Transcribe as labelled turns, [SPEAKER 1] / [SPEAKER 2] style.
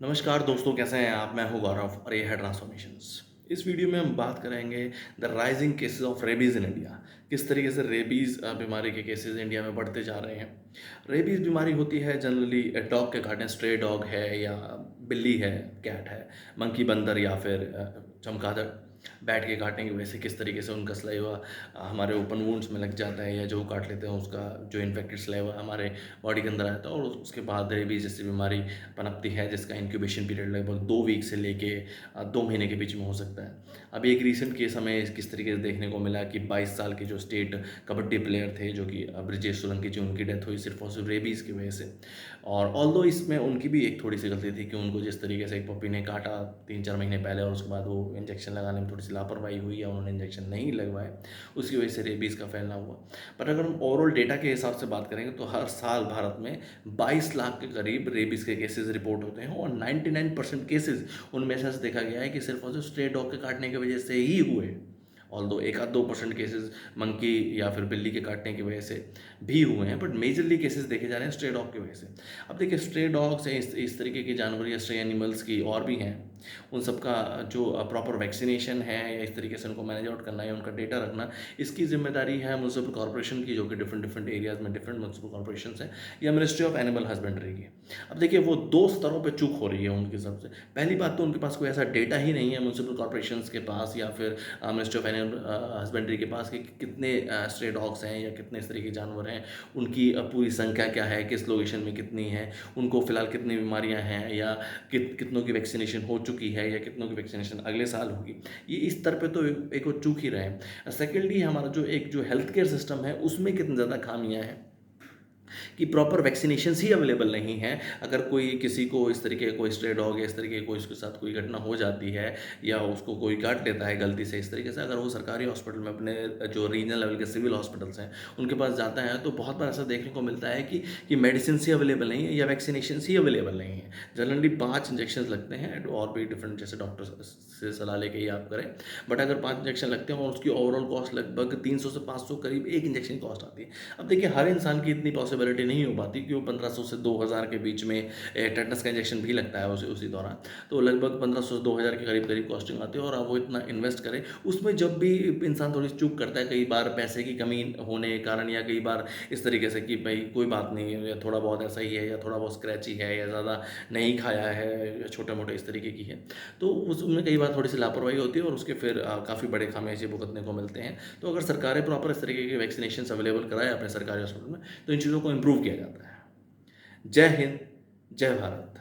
[SPEAKER 1] नमस्कार दोस्तों, कैसे हैं आप? मैं हूं गौरव और ये है ट्रांसफॉर्मेशंस। इस वीडियो में हम बात करेंगे the rising cases of rabies in India. किस तरीके से रेबीज़ बीमारी के केसेस इंडिया में बढ़ते जा रहे हैं। रेबीज़ बीमारी होती है जनरली डॉग के काटने, स्ट्रे डॉग है या बिल्ली है, कैट है, मंकी बंदर या फिर चमगादड़ बैट के काटने की वजह से किस तरीके से उनका सलाइवा हमारे ओपन वुंड्स में लग जाता है या जो काट लेते हैं उसका जो इन्फेक्टेड सलाइवा हमारे बॉडी के अंदर आता है और उसके बाद रेबीज़ जैसी बीमारी पनपती है, जिसका इंक्यूबेशन पीरियड लगभग 2 वीक से लेके 2 महीने के बीच में हो सकता है। अभी एक रीसेंट केस हमें किस तरीके से देखने को मिला कि 22 साल के जो स्टेट कबड्डी प्लेयर थे, जो कि ब्रिजेश सोलंकी जी, उनकी डेथ हुई सिर्फ और सिर्फ रेबीज़ की वजह से। और ऑल्दो इसमें उनकी भी एक थोड़ी सी गलती थी कि उनको जिस तरीके से एक पप्पी ने काटा 3-4 महीने पहले और उसके बाद वो इंजेक्शन लगाने में थोड़ी सी लापरवाही हुई या उन्होंने इंजेक्शन नहीं लगवाए, उसकी वजह से रेबीज़ का फैलना हुआ। पर अगर हम ओवरऑल डेटा के हिसाब से बात करेंगे तो हर साल भारत में 22 लाख के करीब रेबीज़ के केसेस रिपोर्ट होते हैं और 99% केसेस उनमें से देखा गया है कि सिर्फ और सिर्फ स्ट्रे डॉग के काटने की वजह से ही हुए। ऑल्दो 1-2% केसेस मंकी या फिर बिल्ली के काटने की वजह से भी हुए हैं, बट मेजरली केसेस देखे जा रहे हैं स्ट्रे डॉग की वजह से। अब देखिए, स्ट्रे डॉग्स हैं, इस तरीके के जानवर या स्ट्रे एनिमल्स की और भी हैं, उन सबका जो प्रॉपर वैक्सीनेशन है या इस तरीके से उनको मैनेज आउट करना है, उनका डेटा रखना, इसकी जिम्मेदारी है म्यूनसिपल कॉर्पोरेशन की, जो कि डिफरेंट डिफरेंट एरियाज में डिफरेंट म्यूनसिपल कॉर्पोरेशन है, या मिनिस्ट्री ऑफ एनिमल हस्बेंड्री की। अब देखिए, वो दो स्तरों पे चूक हो रही है उनकी सबसे पहली बात तो उनके पास कोई ऐसा डेटा ही नहीं है म्यूनसिपल कॉर्पोरेशन के पास या फिर मिनिस्ट्री ऑफ एनिमल हस्बेंड्री के पास कि कितने स्ट्रे डॉग्स हैं या कितने इस तरह के जानवर हैं, उनकी पूरी संख्या क्या है, किस लोकेशन में कितनी है, उनको फिलहाल कितनी बीमारियां हैं या कितनों की वैक्सीनेशन हो चुकी है या कितनों की वैक्सीनेशन अगले साल होगी। ये इस स्तर पे तो एक वो चूक ही रहे हैं। सेकेंडली, हमारा जो हेल्थ केयर सिस्टम है उसमें कितनी ज़्यादा खामियां हैं कि प्रॉपर वैक्सीनेशंस ही अवेलेबल नहीं हैं। अगर कोई किसी को इस तरीके का कोई स्ट्रे डॉग या इस तरीके कोई उसके साथ कोई घटना हो जाती है या उसको कोई काट लेता है गलती से इस तरीके से, अगर वो सरकारी हॉस्पिटल में अपने जो रीजनल लेवल के सिविल हॉस्पिटल्स हैं उनके पास जाता है तो बहुत बार ऐसा देखने को मिलता है कि मेडिसिन ही अवेलेबल नहीं है या वैक्सीनेशन ही अवेलेबल नहीं है। जनरली 5 इंजेक्शन लगते हैं और भी डिफरेंट जैसे डॉक्टर से सलाह लेके ही आप करें, बट अगर 5 इंजेक्शन लगते हैं और उसकी ओवरऑल कॉस्ट लगभग 300 से 500 करीब एक इंजेक्शन कॉस्ट आती है। अब देखिए, हर इंसान की इतनी पॉसिबिलिटी नहीं हो पाती कि वो 1500 से 2000 के बीच में टेटनस का इंजेक्शन भी लगता है उसी दौरान, तो लगभग 1500 से 2000 के करीब करीब कॉस्टिंग आती है और अब वो इतना इन्वेस्ट करे उसमें। जब भी इंसान थोड़ी चूक करता है, कई बार पैसे की कमी होने के कारण या कई बार इस तरीके से कि भाई कोई बात नहीं है या थोड़ा बहुत ऐसा ही है या थोड़ा बहुत स्क्रैच ही है या ज़्यादा नहीं खाया है, छोटे मोटे इस तरीके की है, तो उसमें कई बार थोड़ी सी लापरवाही होती है और उसके फिर काफ़ी बड़े खामियाजे भुगतने को मिलते हैं। तो अगर सरकारें प्रॉपर इस तरीके के वैक्सीनेशन अवेलेबल कराए अपने सरकारी हॉस्पिटल में तो इन चीज़ों को इम्प्रूव किया जाता है। जय हिंद, जय भारत।